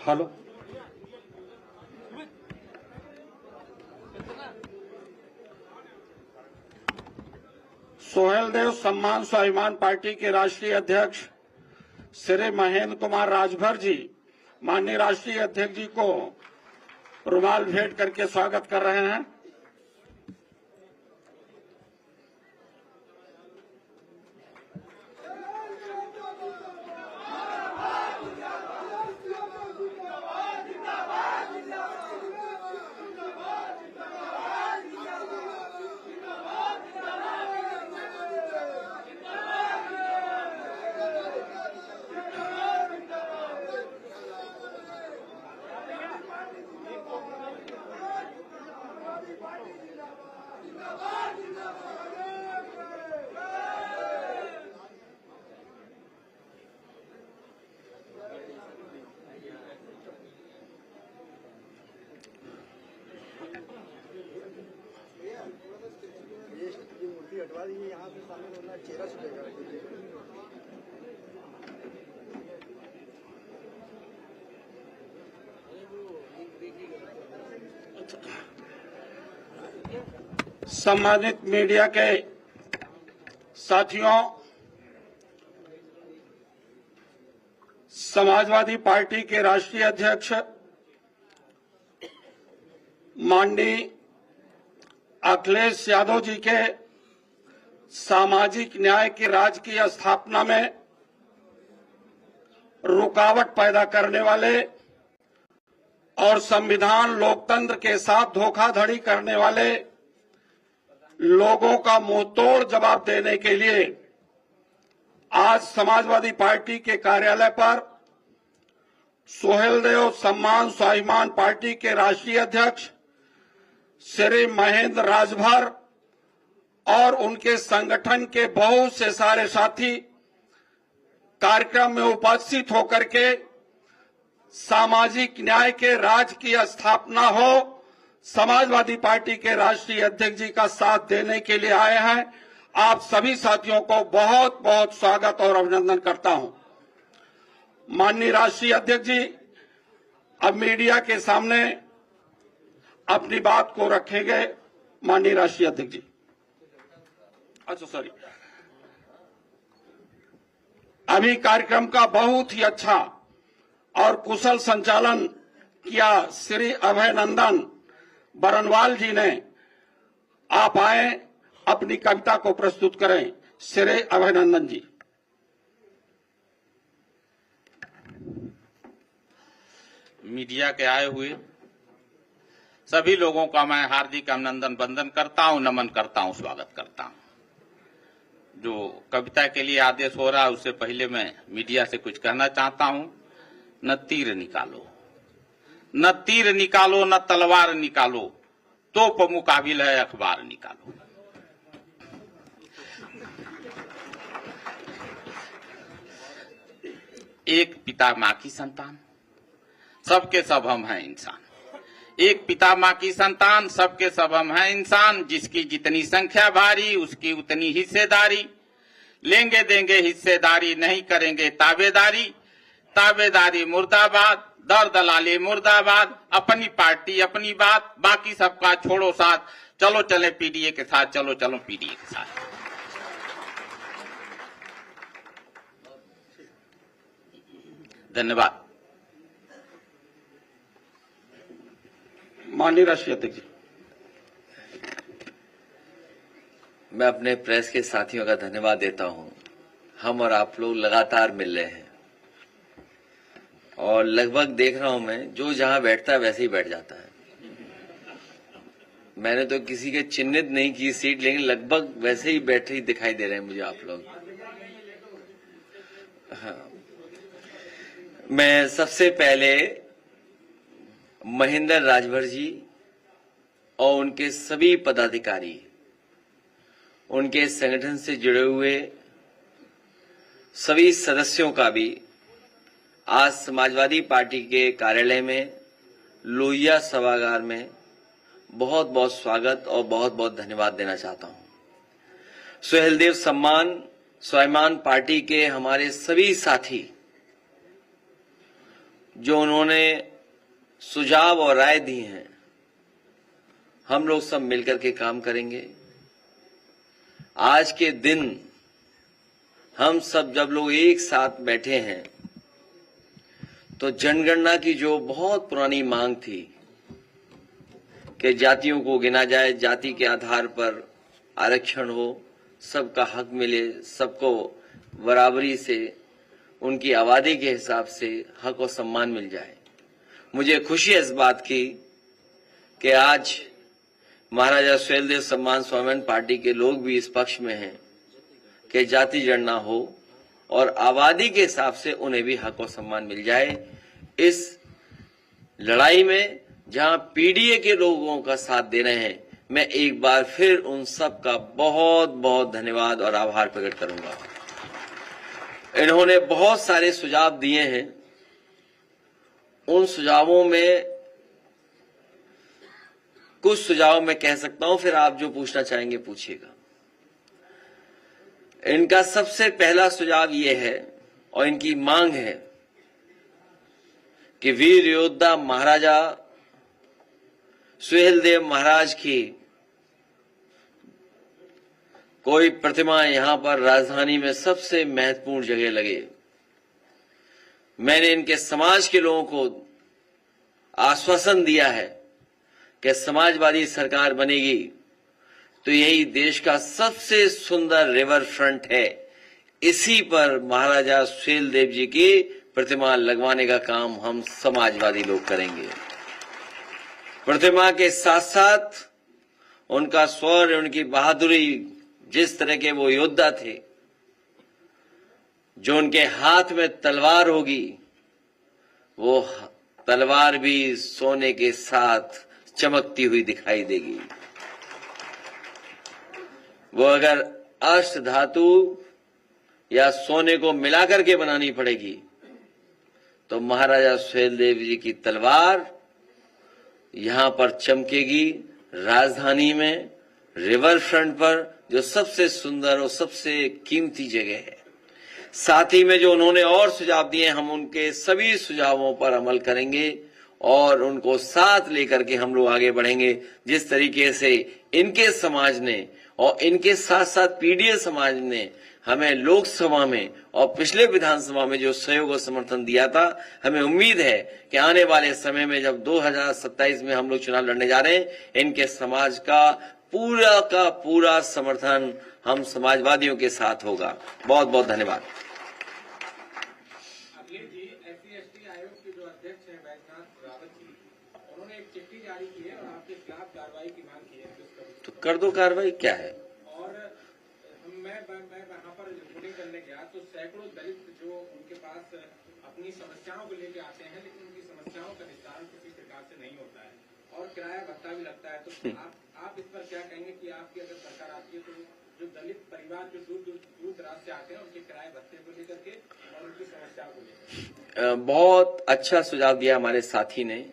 Hello. Suheldev सम्मान स्वाभिमान party के राष्ट्रीय अध्यक्ष श्री महेंद्र कुमार राजभर जी माननीय राष्ट्रीय अध्यक्ष जी को रुमाल भेंट करके स्वागत कर रहे हैं। हटवा दीजिए, यहाँ से सामने होना चेहरा छुपेगा। सम्मानित मीडिया के साथियों, समाजवादी पार्टी के राष्ट्रीय अध्यक्ष माननीय अखिलेश यादव जी के सामाजिक न्याय के राज की स्थापना में रुकावट पैदा करने वाले और संविधान लोकतंत्र के साथ धोखाधड़ी करने वाले लोगों का मुंहतोड़ जवाब देने के लिए आज समाजवादी पार्टी के कार्यालय पर सोहेलदेव सम्मान स्वाभिमान पार्टी के राष्ट्रीय अध्यक्ष श्री महेंद्र राजभर और उनके संगठन के बहुत से सारे साथी कार्यक्रम में उपस्थित होकर के सामाजिक न्याय के राज की स्थापना हो, समाजवादी पार्टी के राष्ट्रीय अध्यक्ष जी का साथ देने के लिए आए हैं। आप सभी साथियों को बहुत बहुत स्वागत और अभिनंदन करता हूं। माननीय राष्ट्रीय अध्यक्ष जी अब मीडिया के सामने अपनी बात को रखेंगे। माननीय राष्ट्रीय अध्यक्ष जी। अच्छा सॉरी, अभी कार्यक्रम का बहुत ही अच्छा और कुशल संचालन किया श्री अभय नंदन बरनवाल जी ने। आप आए, अपनी कविता को प्रस्तुत करें। श्री अभय नंदन जी। मीडिया के आए हुए सभी लोगों का मैं हार्दिक अभिनंदन वंदन करता हूं, नमन करता हूं, स्वागत करता हूं। जो कविता के लिए आदेश हो रहा है उससे पहले मैं मीडिया से कुछ कहना चाहता हूं। न तीर निकालो, न तीर निकालो, न तलवार निकालो, तोप मुकाबिल है अखबार निकालो। एक पिता मां की संतान, सबके सब हम हैं इंसान। एक पिता मां की संतान, सबके सब हम हैं इंसान। जिसकी जितनी संख्या भारी उसकी उतनी हिस्सेदारी। लेंगे देंगे हिस्सेदारी, नहीं करेंगे ताबेदारी। ताबेदारी मुर्दाबाद, दर दलाली मुर्दाबाद। अपनी पार्टी अपनी बात, बाकी सबका छोड़ो साथ। चलो चले पीडीए के साथ, चलो चलो पीडीए के साथ। धन्यवाद। माननीय राष्ट्रीय अध्यक्ष जी। मैं अपने प्रेस के साथियों का धन्यवाद देता हूं। हम और आप लोग लगातार मिल रहे हैं और लगभग देख रहा हूं मैं, जो जहां बैठता है वैसे ही बैठ जाता है। मैंने तो किसी के चिन्हित नहीं की सीट, लेकिन लगभग वैसे ही बैठे ही दिखाई दे रहे हैं मुझे आप लोग। हाँ। मैं सबसे पहले महेंद्र राजभर जी और उनके सभी पदाधिकारी, उनके संगठन से जुड़े हुए सभी सदस्यों का भी आज समाजवादी पार्टी के कार्यालय में लोहिया सभागार में बहुत बहुत स्वागत और बहुत बहुत धन्यवाद देना चाहता हूं। सोहेलदेव सम्मान स्वाभिमान पार्टी के हमारे सभी साथी जो उन्होंने सुझाव और राय दी हैं, हम लोग सब मिलकर के काम करेंगे। आज के दिन हम सब जब लोग एक साथ बैठे हैं तो जनगणना की जो बहुत पुरानी मांग थी कि जातियों को गिना जाए, जाति के आधार पर आरक्षण हो, सबका हक मिले, सबको बराबरी से उनकी आबादी के हिसाब से हक और सम्मान मिल जाए। मुझे खुशी है इस बात की कि आज महाराजा सुहेलदेव सम्मान स्वाभिमान पार्टी के लोग भी इस पक्ष में हैं कि जाति गणना हो और आबादी के हिसाब से उन्हें भी हक और सम्मान मिल जाए। इस लड़ाई में जहां पीडीए के लोगों का साथ दे रहे हैं, मैं एक बार फिर उन सब का बहुत बहुत धन्यवाद और आभार प्रकट करूंगा। इन्होंने बहुत सारे सुझाव दिए हैं। उन सुझावों में कुछ सुझाव मैं कह सकता हूं, फिर आप जो पूछना चाहेंगे पूछिएगा। इनका सबसे पहला सुझाव यह है और इनकी मांग है कि वीर योद्धा महाराजा सुहेलदेव महाराज की कोई प्रतिमा यहां पर राजधानी में सबसे महत्वपूर्ण जगह लगे। मैंने इनके समाज के लोगों को आश्वासन दिया है कि समाजवादी सरकार बनेगी तो यही देश का सबसे सुंदर रिवर फ्रंट है, इसी पर महाराजा सुहेलदेव जी की प्रतिमा लगवाने का काम हम समाजवादी लोग करेंगे। प्रतिमा के साथ साथ उनका शौर्य, उनकी बहादुरी, जिस तरह के वो योद्धा थे, जो उनके हाथ में तलवार होगी, वो तलवार भी सोने के साथ चमकती हुई दिखाई देगी। वो अगर अष्ट धातु या सोने को मिलाकर के बनानी पड़ेगी तो महाराजा सुहेलदेव जी की तलवार यहां पर चमकेगी, राजधानी में रिवर फ्रंट पर, जो सबसे सुंदर और सबसे कीमती जगह है। साथ ही में जो उन्होंने और सुझाव दिए, हम उनके सभी सुझावों पर अमल करेंगे और उनको साथ लेकर के हम लोग आगे बढ़ेंगे। जिस तरीके से इनके समाज ने और इनके साथ साथ पीडीए समाज ने हमें लोकसभा में और पिछले विधानसभा में जो सहयोग और समर्थन दिया था, हमें उम्मीद है कि आने वाले समय में जब 2027 में हम लोग चुनाव लड़ने जा रहे हैं, इनके समाज का पूरा समर्थन हम समाजवादियों के साथ होगा। बहुत बहुत धन्यवाद। तो कर दो कार्रवाई, क्या है। और मैं वहाँ पर रिपोर्टिंग करने गया तो सैकड़ों दलित जो उनके पास अपनी समस्याओं को लेके आते हैं, लेकिन उनकी समस्याओं का निस्तारण किसी प्रकार से नहीं होता है और किराया भत्ता भी लगता है। तो आप इस पर क्या कहेंगे कि आपकी अगर सरकार आती है तो जो दलित परिवार जो दूर दराज से आते हैं उनके किराए भत्ते को लेकर के और उनकी समस्या को लेकर बहुत अच्छा सुझाव दिया हमारे साथी ने।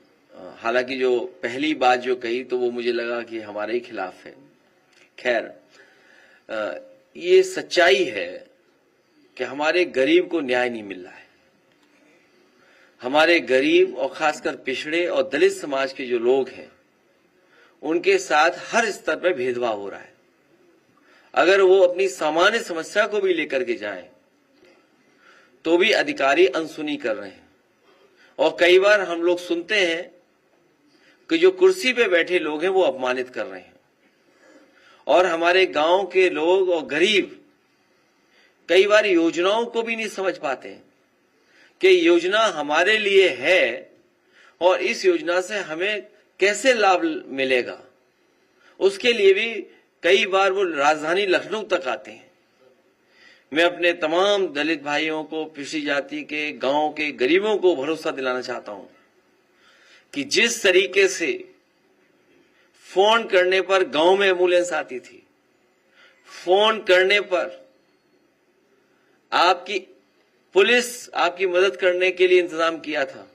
हालांकि जो पहली बात जो कही तो वो मुझे लगा कि हमारे ही खिलाफ है। खैर, ये सच्चाई है कि हमारे गरीब को न्याय नहीं मिल रहा है। हमारे गरीब और खासकर पिछड़े और दलित समाज के जो लोग हैं, उनके साथ हर स्तर पर भेदभाव हो रहा है। अगर वो अपनी सामान्य समस्या को भी लेकर के जाएं, तो भी अधिकारी अनसुनी कर रहे हैं। और कई बार हम लोग सुनते हैं कि जो कुर्सी पे बैठे लोग हैं वो अपमानित कर रहे हैं। और हमारे गांव के लोग और गरीब कई बार योजनाओं को भी नहीं समझ पाते हैं कि योजना हमारे लिए है और इस योजना से हमें कैसे लाभ मिलेगा। उसके लिए भी कई बार वो राजधानी लखनऊ तक आते हैं। मैं अपने तमाम दलित भाइयों को, पिछड़ी जाति के, गांव के गरीबों को भरोसा दिलाना चाहता हूं कि जिस तरीके से फोन करने पर गांव में एम्बुलेंस आती थी, फोन करने पर आपकी पुलिस आपकी मदद करने के लिए इंतजाम किया था,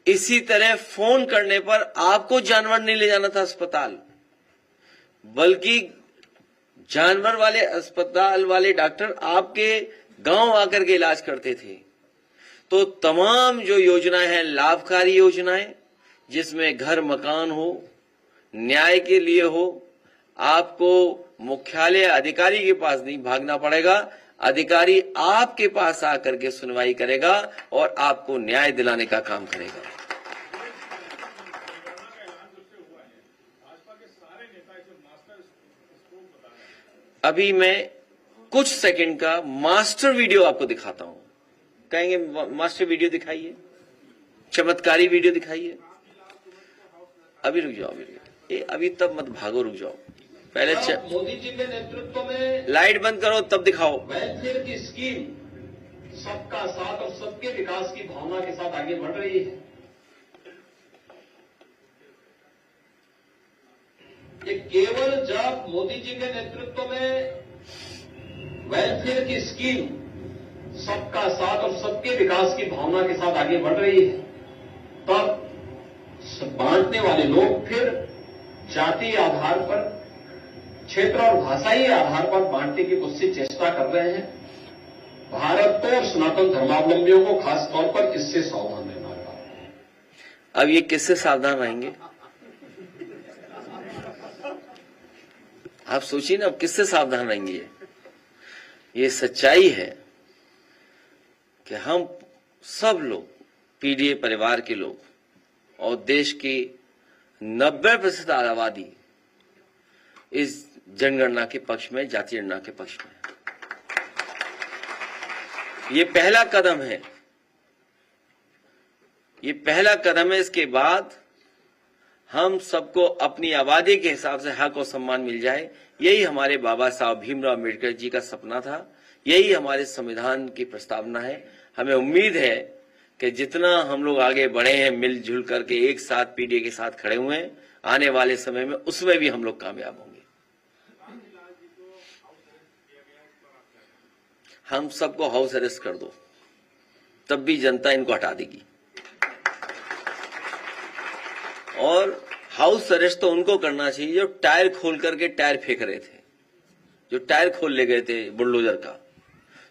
इसी तरह फोन करने पर आपको जानवर नहीं ले जाना था अस्पताल, बल्कि जानवर वाले अस्पताल वाले डॉक्टर आपके गांव आकर के इलाज करते थे। तो तमाम जो योजनाएं हैं, लाभकारी योजनाएं, जिसमें घर मकान हो, न्याय के लिए हो, आपको मुख्यालय अधिकारी के पास नहीं भागना पड़ेगा, अधिकारी आपके पास आकर के सुनवाई करेगा और आपको न्याय दिलाने का काम करेगा। अभी मैं कुछ सेकंड का मास्टर वीडियो आपको दिखाता हूं। कहेंगे मास्टर वीडियो दिखाइए, चमत्कारी वीडियो दिखाइए। अभी रुक जाओ, अभी तब मत भागो, रुक जाओ। पहले मोदी जी के नेतृत्व में लाइट बंद करो तब दिखाओ। वेलफेयर की स्कीम सबका साथ और सबके विकास की भावना के साथ आगे बढ़ रही है। ये केवल जब मोदी जी के नेतृत्व में वेलफेयर की स्कीम सबका साथ और सबके विकास की भावना के साथ आगे बढ़ रही है, तब बांटने वाले लोग फिर जातीय आधार पर, क्षेत्र और भाषाई आधार पर बांटने की कोशिश चेष्टा कर रहे हैं। भारत को और सनातन धर्मावलंबियों को खास तौर पर इससे सावधान रहना होगा। अब ये किससे सावधान रहेंगे? आप सोचिए ना, अब किससे सावधान रहेंगे? ये सच्चाई है कि हम सब लोग, पीडीए परिवार के लोग और देश की 90% आबादी इस जनगणना के पक्ष में, जातीय गणना के पक्ष में। ये पहला कदम है, ये पहला कदम है। इसके बाद हम सबको अपनी आबादी के हिसाब से हक और सम्मान मिल जाए, यही हमारे बाबा साहब भीमराव अम्बेडकर जी का सपना था, यही हमारे संविधान की प्रस्तावना है। हमें उम्मीद है कि जितना हम लोग आगे बढ़े हैं, मिलजुल करके एक साथ पीडीए के साथ खड़े हुए हैं, आने वाले समय में उसमें भी हम लोग कामयाब होंगे। हम सबको हाउस अरेस्ट कर दो, तब भी जनता इनको हटा देगी। और हाउस अरेस्ट तो उनको करना चाहिए जो टायर खोल करके टायर फेंक रहे थे, जो टायर खोल ले गए थे बुलडोजर का।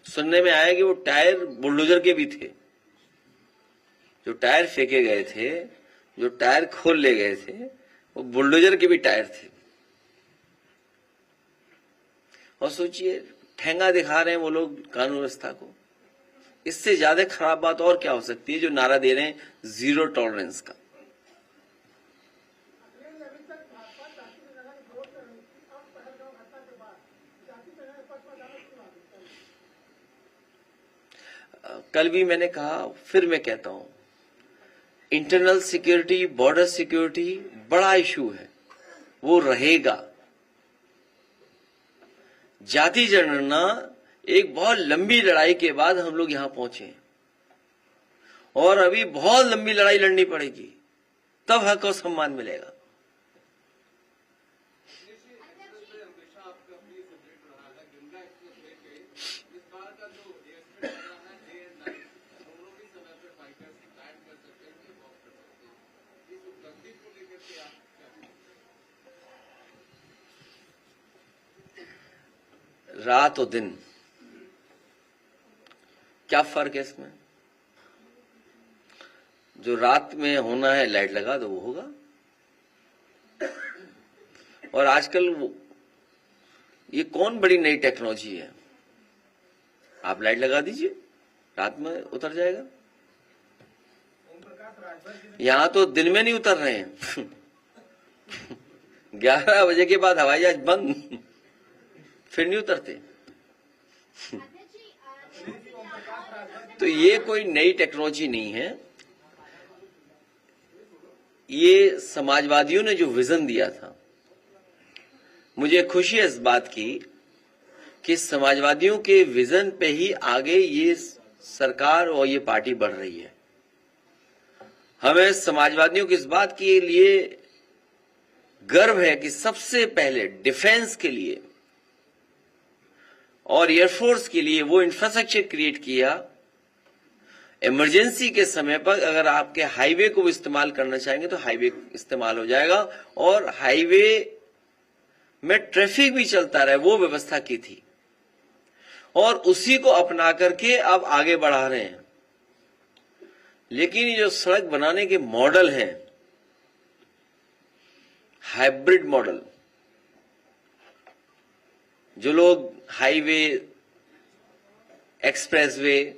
सुनने में आया कि वो टायर बुलडोजर के भी थे, जो टायर फेंके गए थे, जो टायर खोल ले गए थे, वो बुलडोजर के भी टायर थे। और सोचिए, ठेंगा दिखा रहे हैं वो लोग कानून व्यवस्था को। इससे ज्यादा खराब बात और क्या हो सकती है जो नारा दे रहे हैं जीरो टॉलरेंस का। कल भी मैंने कहा, फिर मैं कहता हूं, इंटरनल सिक्योरिटी, बॉर्डर सिक्योरिटी बड़ा इशू है, वो रहेगा। जाति जनगणना एक बहुत लंबी लड़ाई के बाद हम लोग यहां पहुंचे और अभी बहुत लंबी लड़ाई लड़नी पड़ेगी, तब हक और सम्मान मिलेगा। रात और दिन क्या फर्क है इसमें? जो रात में होना है लाइट लगा दो, वो होगा। और आजकल ये कौन बड़ी नई टेक्नोलॉजी है? आप लाइट लगा दीजिए, रात में उतर जाएगा। यहां तो दिन में नहीं उतर रहे हैं 11 बजे के बाद हवाई जहाज बंद, फिर नहीं उतरते। तो ये कोई नई टेक्नोलॉजी नहीं है। ये समाजवादियों ने जो विजन दिया था, मुझे खुशी है इस बात की कि समाजवादियों के विजन पे ही आगे ये सरकार और ये पार्टी बढ़ रही है। हमें समाजवादियों की इस बात के लिए गर्व है कि सबसे पहले डिफेंस के लिए और एयरफोर्स के लिए वो इंफ्रास्ट्रक्चर क्रिएट किया। इमरजेंसी के समय पर अगर आपके हाईवे को इस्तेमाल करना चाहेंगे तो हाईवे इस्तेमाल हो जाएगा, और हाईवे में ट्रैफिक भी चलता रहे, वो व्यवस्था की थी। और उसी को अपना करके अब आगे बढ़ा रहे हैं। लेकिन ये जो सड़क बनाने के मॉडल हैं, हाइब्रिड मॉडल, जो लोग हाईवे, एक्सप्रेसवे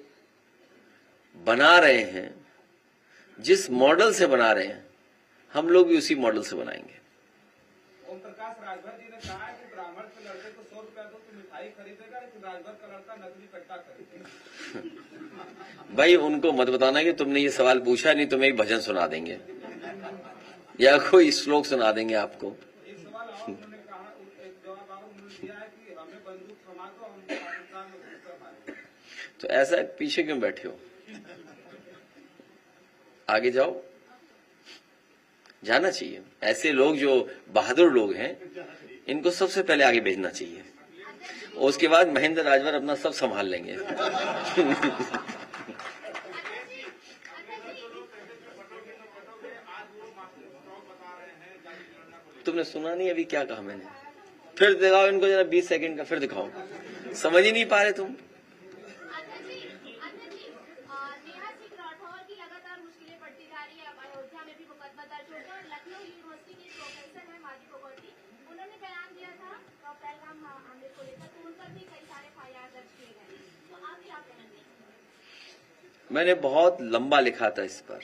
बना रहे हैं, जिस मॉडल से बना रहे हैं, हम लोग भी उसी मॉडल से बनाएंगे। ओम प्रकाश राजभर जी ने कहा है कि ब्राह्मण के लड़के को 100 रुपया दो तो मिठाई खरीदेगा, लेकिन राजभर का लड़का नकली कट्टा खरीदेगा। भाई उनको मत बताना कि तुमने ये सवाल पूछा, नहीं तुम्हें एक भजन सुना देंगे या कोई श्लोक सुना देंगे आपको। एक सवाल और उन्होंने कहा, एक जवाब और उन्होंने दिया है कि हमें बंदूक थमा दो, हम पाकिस्तान में घुसकर मारेंगे। तो ऐसा पीछे क्यों बैठे हो? आगे जाओ, जाना चाहिए। ऐसे लोग जो बहादुर लोग हैं, इनको सबसे पहले आगे भेजना चाहिए, और उसके बाद महेंद्र राजभर अपना सब संभाल लेंगे। तुमने सुना नहीं अभी क्या कहा मैंने? फिर दिखाओ इनको जरा 20 सेकंड का, फिर दिखाओ। समझ ही नहीं पा रहे तुम। नेहा सिंह राठौर की लगातार मुश्किलें बढ़ती जा रही है। अब अयोध्या में भी मुकदमा दर्ज हो गया और लखनऊ यूनिवर्सिटी के प्रोफेसर है माजी फोगाटी, उन्होंने बयान दिया था पहलगाम हमले को लेकर, तो उन पर भी कई सारे FIR दर्ज किए गए। तो आप क्या कहेंगे? मैंने बहुत लंबा लिखा था इस पर,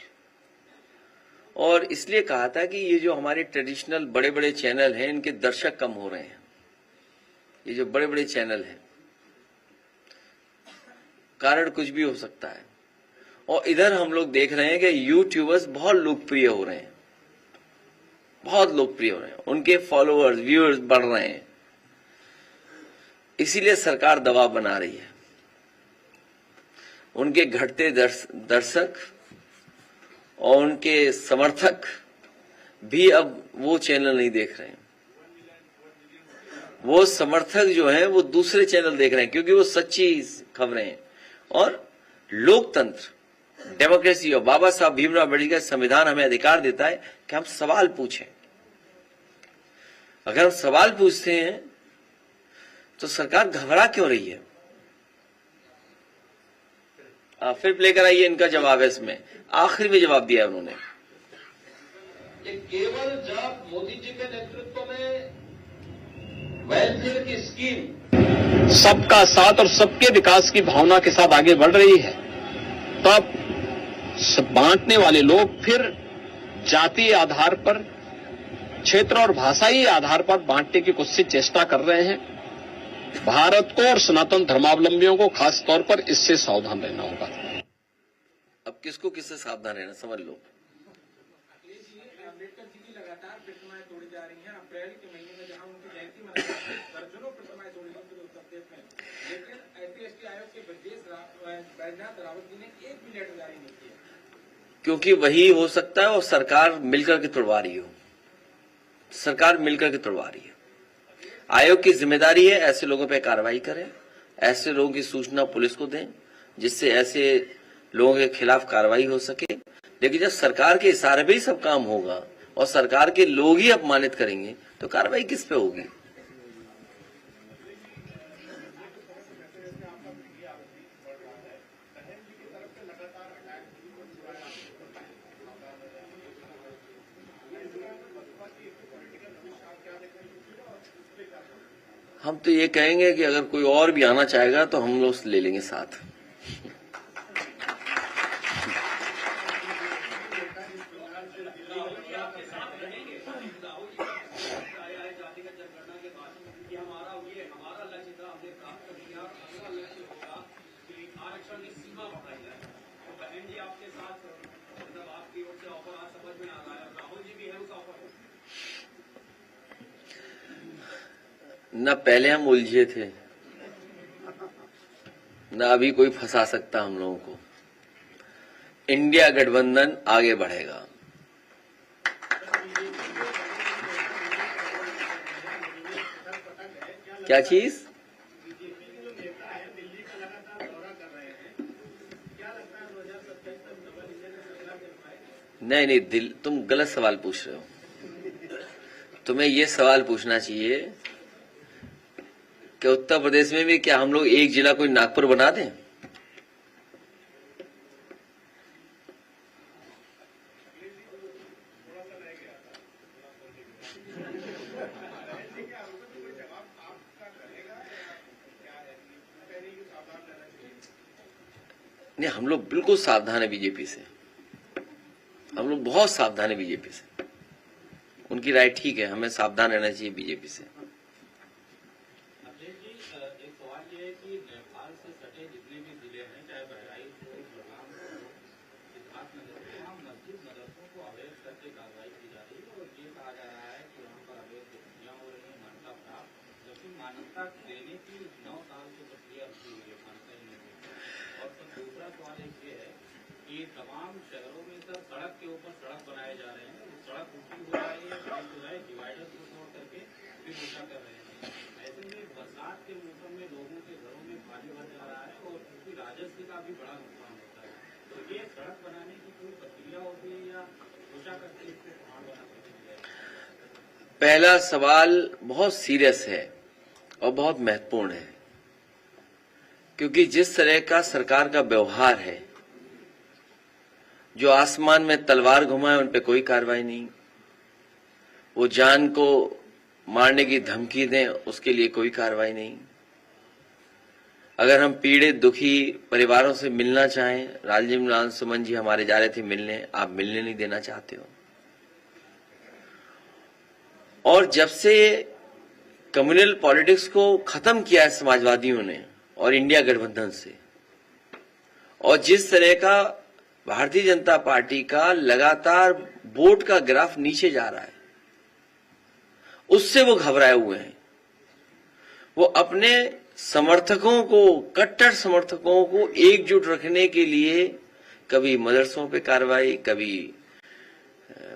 और इसलिए कहा था कि ये जो हमारे ट्रेडिशनल बड़े बड़े चैनल हैं, इनके दर्शक कम हो रहे हैं। ये जो बड़े बड़े चैनल हैं, कारण कुछ भी हो सकता है। और इधर हम लोग देख रहे हैं कि यूट्यूबर्स बहुत लोकप्रिय हो रहे हैं, बहुत लोकप्रिय हो रहे हैं, उनके फॉलोअर्स, व्यूअर्स बढ़ रहे हैं। इसीलिए सरकार दबाव बना रही है। उनके घटते दर्शक और उनके समर्थक भी अब वो चैनल नहीं देख रहे हैं। वो समर्थक जो हैं वो दूसरे चैनल देख रहे हैं, क्योंकि वो सच्ची खबरें हैं। और लोकतंत्र, डेमोक्रेसी और बाबा साहब भीमराव अम्बेडकर का संविधान हमें अधिकार देता है कि हम सवाल पूछें। अगर हम सवाल पूछते हैं तो सरकार घबरा क्यों रही है? फिर प्ले कराइए, इनका जवाब है इसमें, आखिरी में जवाब दिया उन्होंने। ये केवल जब मोदी जी के नेतृत्व में वेलफेयर की स्कीम सबका साथ और सबके विकास की भावना के साथ आगे बढ़ रही है, तब बांटने वाले लोग फिर जातीय आधार पर, क्षेत्र और भाषाई आधार पर बांटने की कोशिश चेष्टा कर रहे हैं। भारत को और सनातन धर्मावलंबियों को खास तौर पर इससे सावधान रहना होगा। अब किसको किससे सावधान रहना, समझ लो। अखिलेश जी, अम्बेडकर जी की लगातार प्रतिमाएं तोड़ी जा रही हैं। अप्रैल के महीने में जहां उनकी जयंती मनाई जा रही है, दर्जनों प्रतिमाएं तोड़ी गई पूरे उत्तर प्रदेश में, लेकिन SC/ST आयोग के बैजनाथ रावत जी ने एक भी लेटर जारी नहीं किया। क्योंकि वही हो सकता है, और सरकार मिलकर के तोड़वा रही हो, सरकार मिलकर के तोड़वा रही है। आयोग की जिम्मेदारी है ऐसे लोगों पे कार्रवाई करें, ऐसे लोगों की सूचना पुलिस को दें, जिससे ऐसे लोगों के खिलाफ कार्रवाई हो सके। लेकिन जब सरकार के इशारे पे ही सब काम होगा और सरकार के लोग ही अपमानित करेंगे, तो कार्रवाई किस पे होगी? हम तो ये कहेंगे कि अगर कोई और भी आना चाहेगा तो हम लोग ले लेंगे साथ। न पहले हम उलझे थे, न अभी कोई फंसा सकता हम लोगों को। इंडिया गठबंधन आगे बढ़ेगा। क्या चीज? नहीं नहीं, तुम गलत सवाल पूछ रहे हो। तुम्हें ये सवाल पूछना चाहिए कि उत्तर प्रदेश में भी क्या हम लोग एक जिला कोई नागपुर बना दें? नहीं, हम लोग बिल्कुल सावधान है बीजेपी से, हम लोग बहुत सावधान है बीजेपी से। उनकी राय ठीक है, हमें सावधान रहना चाहिए बीजेपी से। अजय जी, एक सवाल ये है कि नेपाल से सटे जितने भी जिले हैं, चाहे बहराइच हो, बलराम हो, सिद्धार्थनगर हो, वहाँ मस्जिद मदरसों को अवैध करके कार्रवाई की जा रही है और ये कहा जा रहा है कि वहाँ पर अवैध गतिविधियां हो रही है, मान्यता प्राप्त, जबकि मान्यता देने की 9 साल से प्रक्रिया शुरू हुई है, मान्यता ही नहीं देती। और फिर दूसरा सवाल एक ये है कि तमाम शहरों में सर सड़क के ऊपर सड़क बनाए जा रहे हैं, सड़क ऊंची हो रही है, जो है डिवाइडर को तोड़ करके फिर ऊंचा कर रहे हैं। ऐसे में बरसात के मौसम में लोगों के घरों में पानी भर जा रहा है और उसकी राजस्व का भी बड़ा नुकसान होता है। तो ये सड़क बनाने की कोई प्रक्रिया होती है या ऊंचा करके इसको पहाड़ बना करके दिया जाए? पहला सवाल बहुत सीरियस है और बहुत महत्वपूर्ण है, क्योंकि जिस तरह का सरकार का व्यवहार है, जो आसमान में तलवार घुमाए उन पे कोई कार्रवाई नहीं, वो जान को मारने की धमकी दें उसके लिए कोई कार्रवाई नहीं। अगर हम पीड़ित दुखी परिवारों से मिलना चाहें, राजीव लाल सुमन जी हमारे जा रहे थे मिलने, आप मिलने नहीं देना चाहते हो। और जब से कम्युनल पॉलिटिक्स को खत्म किया है समाजवादियों ने और इंडिया गठबंधन से, और जिस तरह का भारतीय जनता पार्टी का लगातार वोट का ग्राफ नीचे जा रहा है, उससे वो घबराए हुए हैं। वो अपने समर्थकों को, कट्टर समर्थकों को एकजुट रखने के लिए कभी मदरसों पे कार्रवाई, कभी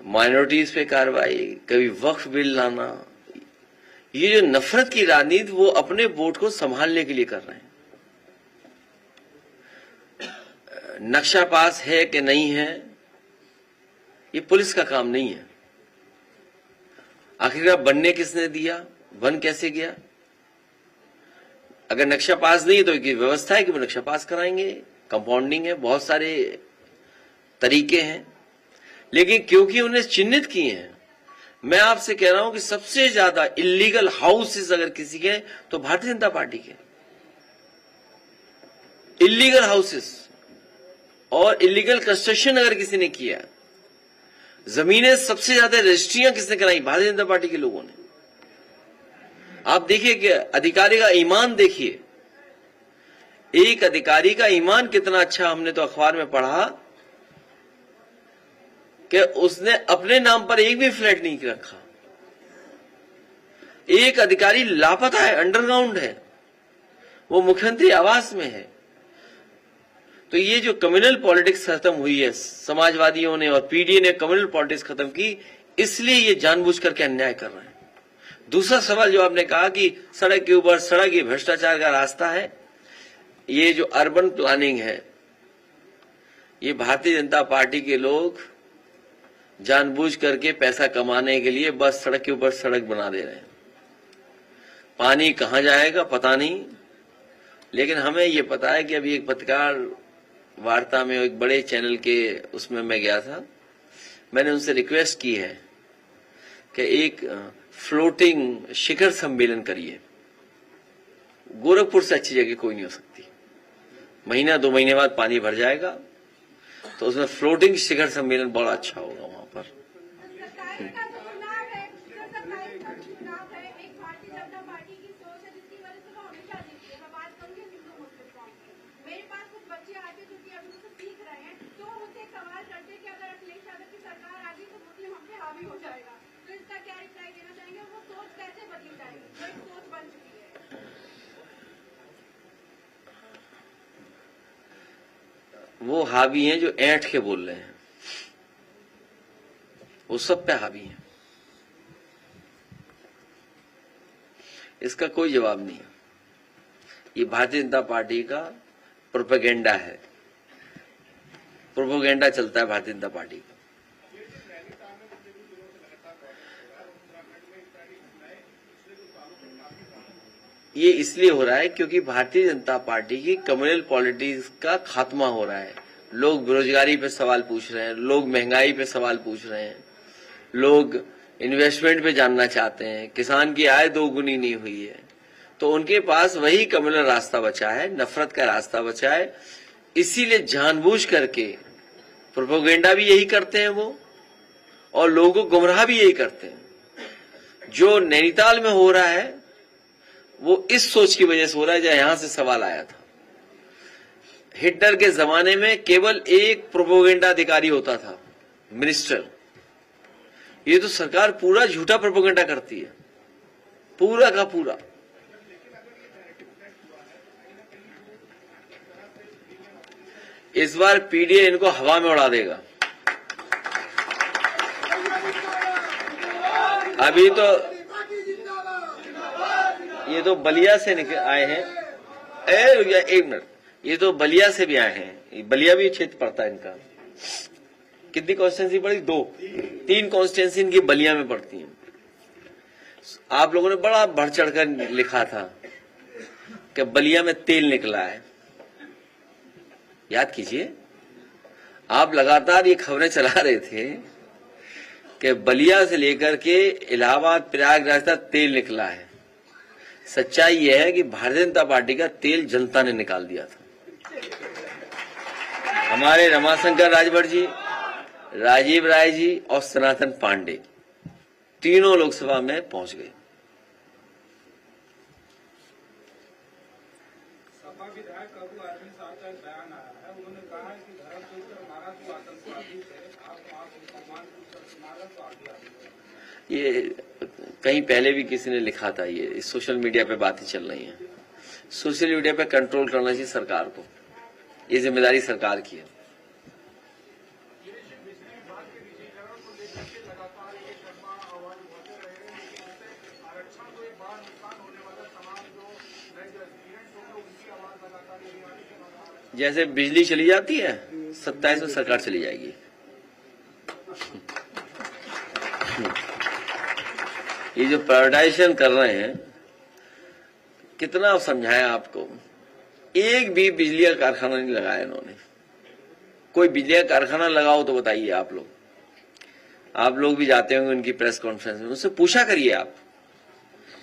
माइनॉरिटीज पे कार्रवाई, कभी वक्फ बिल लाना, ये जो नफरत की राजनीति वो अपने वोट को संभालने के लिए कर रहे हैं। नक्शा पास है कि नहीं है, ये पुलिस का काम नहीं है। आखिरकार बनने किसने दिया, बन कैसे गया? अगर नक्शा पास नहीं है तो एक व्यवस्था है कि वो नक्शा पास कराएंगे, कंपाउंडिंग है, बहुत सारे तरीके हैं, लेकिन क्योंकि उन्हें चिन्हित किए हैं, मैं आपसे कह रहा हूं कि सबसे ज्यादा इलीगल हाउसेस अगर किसी के तो भारतीय जनता पार्टी के इलीगल हाउसेस, और इलीगल कंस्ट्रक्शन अगर किसी ने किया, जमीनें सबसे ज्यादा रजिस्ट्रियां किसने कराई? भारतीय जनता पार्टी के लोगों ने। आप देखिए कि अधिकारी का ईमान देखिए, एक अधिकारी का ईमान कितना अच्छा, हमने तो अखबार में पढ़ा कि उसने अपने नाम पर एक भी फ्लैट नहीं रखा। एक अधिकारी लापता है, अंडरग्राउंड है, वो मुख्यमंत्री आवास में है। तो ये जो कम्युनल पॉलिटिक्स खत्म हुई है, समाजवादियों ने और पीडीए ने कम्युनल पॉलिटिक्स खत्म की, इसलिए ये जानबूझ करके अन्याय कर रहे हैं। दूसरा सवाल जो आपने कहा कि सड़क के ऊपर सड़क, ये भ्रष्टाचार का रास्ता है। ये जो अर्बन प्लानिंग है, ये भारतीय जनता पार्टी के लोग जानबूझ करके पैसा कमाने के लिए बस सड़क के ऊपर सड़क बना दे रहे हैं। पानी कहां जाएगा पता नहीं, लेकिन हमें ये पता है कि अभी एक पत्रकार वार्ता में एक बड़े चैनल के उसमें मैं गया था, मैंने उनसे रिक्वेस्ट की है कि एक फ्लोटिंग शिखर सम्मेलन करिए। गोरखपुर से अच्छी जगह कोई नहीं हो सकती। महीना 2 महीने बाद पानी भर जाएगा, तो उसमें फ्लोटिंग शिखर सम्मेलन बड़ा अच्छा होगा वहां पर। वो हावी हैं जो ऐंठ के बोल रहे हैं, वो सब पे हावी हैं, इसका कोई जवाब नहीं। ये भारतीय जनता पार्टी का प्रोपेगेंडा है, प्रोपेगेंडा चलता है भारतीय जनता पार्टी का। ये इसलिए हो रहा है क्योंकि भारतीय जनता पार्टी की कम्युनल पॉलिटिक्स का खात्मा हो रहा है। लोग बेरोजगारी पे सवाल पूछ रहे हैं, लोग महंगाई पे सवाल पूछ रहे हैं, लोग इन्वेस्टमेंट पे जानना चाहते हैं, किसान की आय 2 गुनी नहीं हुई है, तो उनके पास वही कम्युनल रास्ता बचा है, नफरत का रास्ता बचा है इसीलिए जानबूझ करके प्रोपेगेंडा भी यही करते हैं वो, और लोगों को गुमराह भी यही करते हैं। जो नैनीताल में हो रहा है वो इस सोच की वजह से हो रहा है, जो यहां से सवाल आया था। हिटलर के जमाने में केवल एक प्रोपेगेंडा अधिकारी होता था, मिनिस्टर। ये तो सरकार पूरा झूठा प्रोपेगेंडा करती है, पूरा का पूरा। इस बार पीडीए इनको हवा में उड़ा देगा। अभी तो ये तो बलिया से आए हैं। एक मिनट, ये तो बलिया से भी आए हैं। बलिया भी क्षेत्र पड़ता है इनका। कितनी कॉन्स्टिट्यूंसी पड़ी? 3 कॉन्स्टिट्यूंसी इनकी बलिया में पड़ती है। आप लोगों ने बड़ा बढ़ चढ़कर लिखा था कि बलिया में तेल निकला है। याद कीजिए, आप लगातार ये खबरें चला रहे थे कि बलिया से लेकर के इलाहाबाद प्रयागराज तक तेल निकला है। सच्चाई यह है कि भारतीय जनता पार्टी का तेल जनता ने निकाल दिया था। हमारे रमाशंकर राजभर जी, राजीव राय जी और सनातन पांडे तीनों लोकसभा में पहुंच गए। सपा विधायक कबू अरविंद साहब का बयान आया है। उन्होंने कहा है कि धर्म के ऊपर मारा तो आतंकवादी से, आप मुसलमान के ऊपर मारा तो आतंकवादी। ये कहीं पहले भी किसी ने लिखा था। ये सोशल मीडिया पे बातें चल रही हैं। सोशल मीडिया पे कंट्रोल करना चाहिए सरकार को। ये जिम्मेदारी सरकार की है। जैसे बिजली चली जाती है, 27 में सरकार चली जाएगी। ये जो प्राइवेटाइजेशन कर रहे हैं, कितना समझाया आपको। एक भी बिजली का कारखाना नहीं लगाया इन्होंने। कोई बिजली का कारखाना लगाओ तो बताइए। आप लोग भी जाते होंगे उनकी प्रेस कॉन्फ्रेंस में, उनसे पूछा करिए आप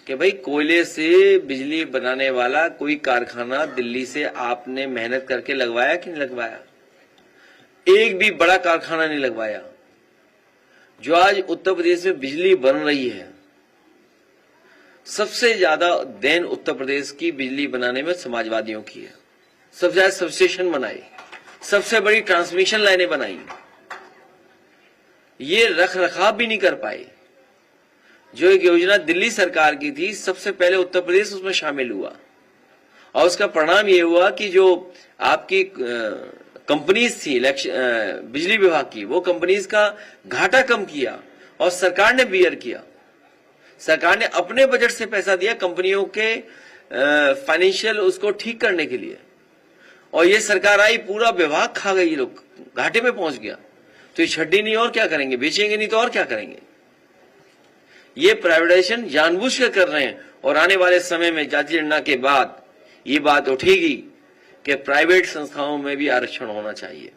कि भाई कोयले से बिजली बनाने वाला कोई कारखाना दिल्ली से आपने मेहनत करके लगवाया कि नहीं लगवाया? एक भी बड़ा कारखाना नहीं लगवाया। जो आज उत्तर प्रदेश में बिजली बन रही है, सबसे ज्यादा देन उत्तर प्रदेश की बिजली बनाने में समाजवादियों की है। सबसे ज्यादा सबस्टेशन बनाए, सबसे बड़ी ट्रांसमिशन लाइनें बनाई। ये रख रखाव भी नहीं कर पाए। जो एक योजना दिल्ली सरकार की थी, सबसे पहले उत्तर प्रदेश उसमें शामिल हुआ, और उसका परिणाम ये हुआ कि जो आपकी कंपनीज थी बिजली विभाग की, वो कंपनीज का घाटा कम किया और सरकार ने बियर किया। सरकार ने अपने बजट से पैसा दिया कंपनियों के फाइनेंशियल उसको ठीक करने के लिए, और ये सरकार आई, पूरा विभाग खा गई, लोग घाटे में पहुंच गया। तो ये छड्डी नहीं और क्या करेंगे, बेचेंगे नहीं तो और क्या करेंगे। ये प्राइवेटाइजेशन जानबूझ कर रहे हैं, और आने वाले समय में जाति जनगणना के बाद ये बात उठेगी कि प्राइवेट संस्थाओं में भी आरक्षण होना चाहिए।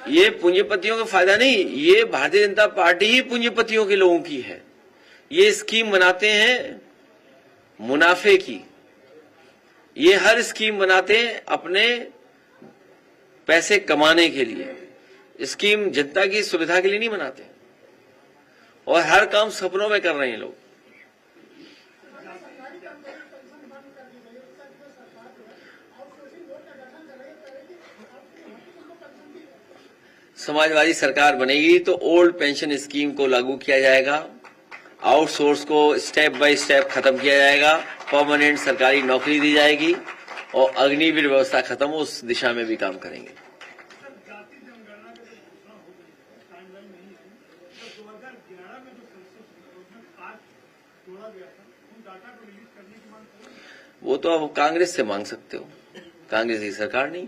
ये पूंजीपतियों का फायदा नहीं, ये भारतीय जनता पार्टी ही पूंजीपतियों के लोगों की है। ये स्कीम बनाते हैं मुनाफे की। ये हर स्कीम बनाते हैं अपने पैसे कमाने के लिए। स्कीम जनता की सुविधा के लिए नहीं बनाते, और हर काम सपनों में कर रहे हैं लोग। समाजवादी सरकार बनेगी तो ओल्ड पेंशन स्कीम को लागू किया जाएगा, आउटसोर्स को स्टेप बाय स्टेप खत्म किया जाएगा, परमानेंट सरकारी नौकरी दी जाएगी, और अग्निवीर व्यवस्था खत्म हो, उस दिशा में भी काम करेंगे। वो तो आप कांग्रेस से मांग सकते हो, कांग्रेस की सरकार नहीं।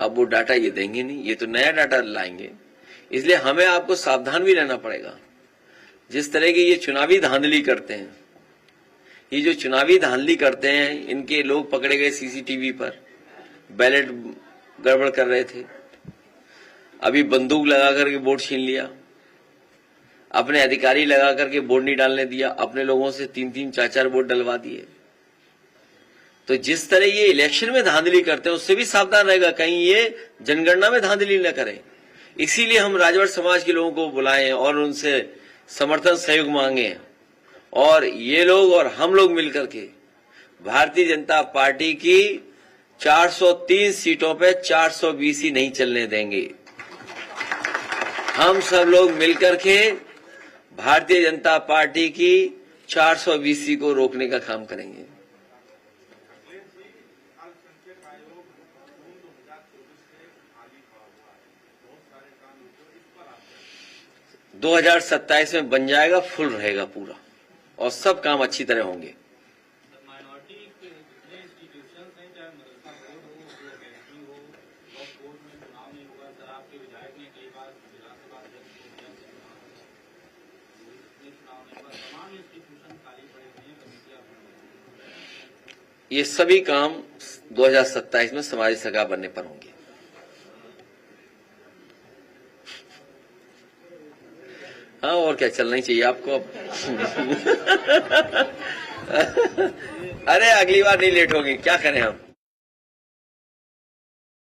अब वो डाटा ये देंगे नहीं, ये तो नया डाटा लाएंगे। इसलिए हमें आपको सावधान भी रहना पड़ेगा। जिस तरह की ये चुनावी धांधली करते हैं, ये जो चुनावी धांधली करते हैं, इनके लोग पकड़े गए सीसीटीवी पर, बैलेट गड़बड़ कर रहे थे, अभी बंदूक लगा करके वोट छीन लिया, अपने अधिकारी लगा करके वोट नहीं डालने दिया, अपने लोगों से 3-3, 4-4 वोट डलवा दिए। तो जिस तरह ये इलेक्शन में धांधली करते हैं उससे भी सावधान रहेगा, कहीं ये जनगणना में धांधली न करें। इसीलिए हम राजभर समाज के लोगों को बुलाए और उनसे समर्थन सहयोग मांगे, और ये लोग और हम लोग मिलकर के भारतीय जनता पार्टी की 403 सीटों पे 420 ही नहीं चलने देंगे। हम सब लोग मिलकर के भारतीय जनता पार्टी की 420 को रोकने का काम करेंगे। 2027 में बन जाएगा, फुल रहेगा पूरा, और सब काम अच्छी तरह होंगे। माइनॉरिटी के जितने इंस्टीट्यूशन हैं, चाहे मदरसा बोर्ड हो, जो बैंकिंग हो, और कोर्ट में चुनाव नहीं हुआ। सर, आपके विधायक ने कई बार विधानसभा अध्यक्ष को चुनाव नहीं हुआ, तमाम इंस्टीट्यूशन खाली पड़े हुए हैं, कमेटियां। ये सभी काम 2027 में समाजी सरकार बनने पर होंगे। हाँ, और क्या चलना ही चाहिए आपको अब। अरे अगली बार नहीं लेट होगी, क्या करें हम।